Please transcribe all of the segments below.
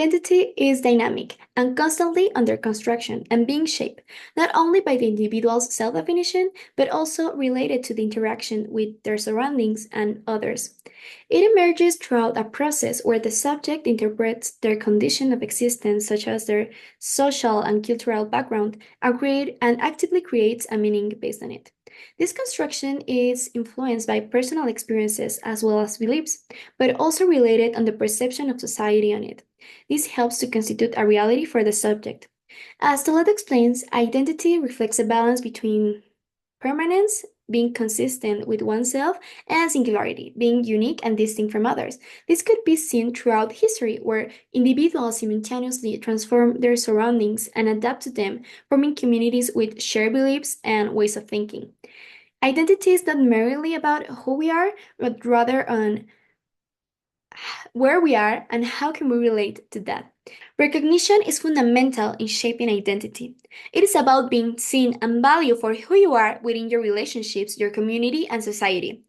Identity is dynamic and constantly under construction and being shaped not only by the individual's self definition, but also related to the interaction with their surroundings and others. It emerges throughout a process where the subject interprets their condition of existence, such as their social and cultural background, and actively creates a meaning based on it. This construction is influenced by personal experiences as well as beliefs, but also related on the perception of society on it. This helps to constitute a reality for the subject. As Tolet explains, identity reflects a balance between permanence, being consistent with oneself, and singularity, being unique and distinct from others. This could be seen throughout history, where individuals simultaneously transform their surroundings and adapt to them, forming communities with shared beliefs and ways of thinking. Identity is not merely about who we are, but rather on where we are and how can we relate to that. Recognition is fundamental in shaping identity. It is about being seen and valued for who you are within your relationships, your community, and society.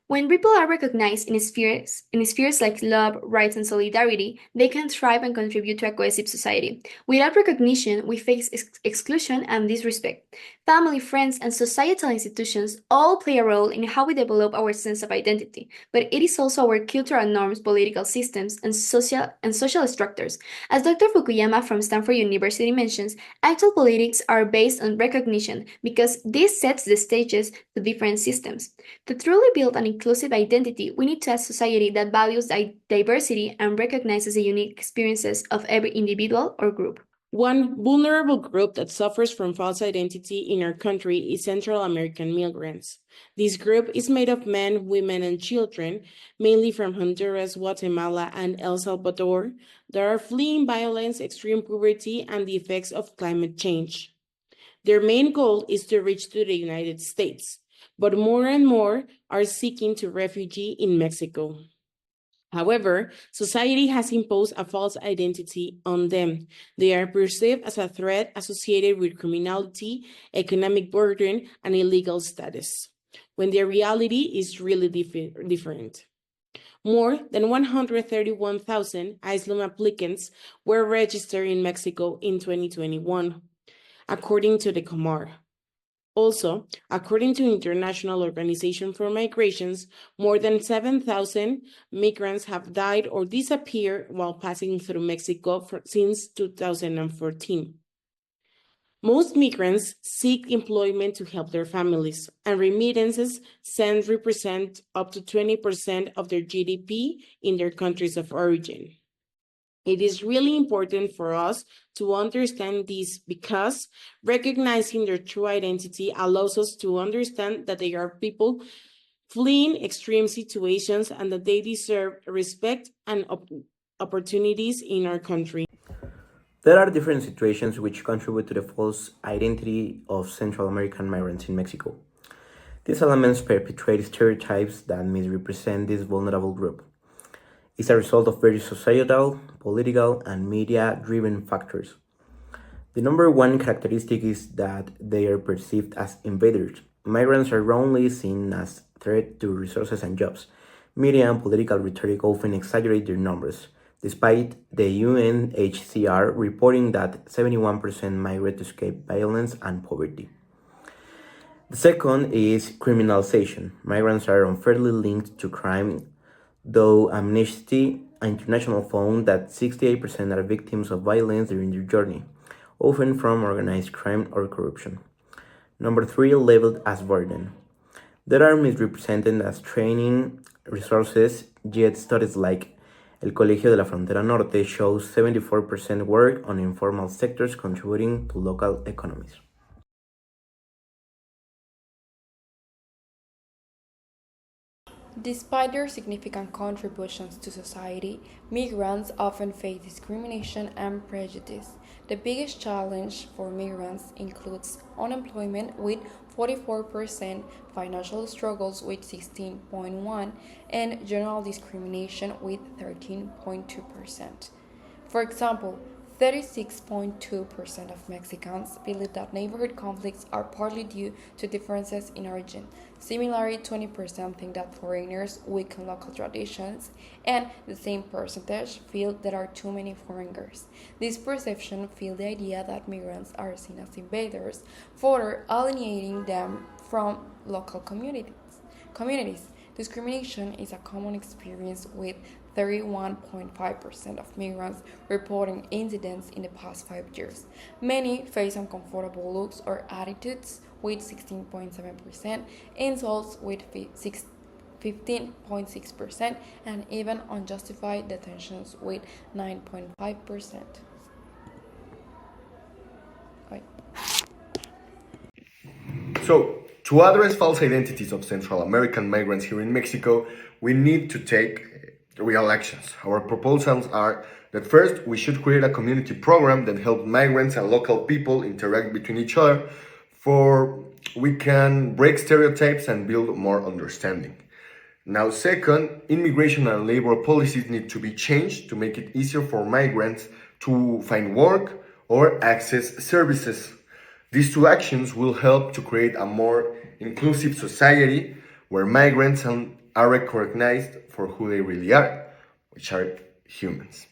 When people are recognized in spheres like love, rights, and solidarity, they can thrive and contribute to a cohesive society. Without recognition, we face exclusion and disrespect. Family, friends, and societal institutions all play a role in how we develop our sense of identity, but it is also our cultural norms, political systems, and social structures. As Dr. Fukuyama from Stanford University mentions, actual politics are based on recognition because this sets the stages to different systems. To truly build an inclusive identity, we need to have a society that values diversity and recognizes the unique experiences of every individual or group. One vulnerable group that suffers from false identity in our country is Central American migrants. This group is made of men, women, and children, mainly from Honduras, Guatemala, and El Salvador, that are fleeing violence, extreme poverty, and the effects of climate change. Their main goal is to reach to the United States, but more and more are seeking to refugee in Mexico. However, society has imposed a false identity on them. They are perceived as a threat associated with criminality, economic burden, and illegal status, when their reality is really different. More than 131,000 asylum applicants were registered in Mexico in 2021, according to the Comar. Also, according to International Organization for Migrations, more than 7,000 migrants have died or disappeared while passing through Mexico since 2014. Most migrants seek employment to help their families, and remittances sent represent up to 20% of their GDP in their countries of origin. It is really important for us to understand this because recognizing their true identity allows us to understand that they are people fleeing extreme situations and that they deserve respect and opportunities in our country. There are different situations which contribute to the false identity of Central American migrants in Mexico. These elements perpetuate stereotypes that misrepresent this vulnerable group. It's a result of various societal, political, and media-driven factors. The number one characteristic is that they are perceived as invaders. Migrants are wrongly seen as threat to resources and jobs. Media and political rhetoric often exaggerate their numbers, despite the UNHCR reporting that 71% migrate to escape violence and poverty. The second is criminalization. Migrants are unfairly linked to crime, though Amnesty International found that 68% are victims of violence during their journey, often from organized crime or corruption. Number three, labeled as burden. They are misrepresented as training resources, yet studies like El Colegio de la Frontera Norte shows 74% work on informal sectors contributing to local economies. Despite their significant contributions to society, migrants often face discrimination and prejudice. The biggest challenge for migrants includes unemployment with 44%, financial struggles with 16.1%, and general discrimination with 13.2%. For example, 36.2% of Mexicans believe that neighborhood conflicts are partly due to differences in origin. Similarly, 20% think that foreigners weaken local traditions, and the same percentage feel there are too many foreigners. This perception fuels the idea that migrants are seen as invaders, further alienating them from local communities. Discrimination is a common experience, with 31.5% of migrants reporting incidents in the past 5 years. Many face uncomfortable looks or attitudes, with 16.7%, insults with 15.6%, and even unjustified detentions with 9.5%. So, to address false identities of Central American migrants here in Mexico, we need to take real actions. Our proposals are that first, we should create a community program that helps migrants and local people interact between each other, for we can break stereotypes and build more understanding. Now, second, immigration and labor policies need to be changed to make it easier for migrants to find work or access services. These two actions will help to create a more inclusive society where migrants are recognized for who they really are, which are humans.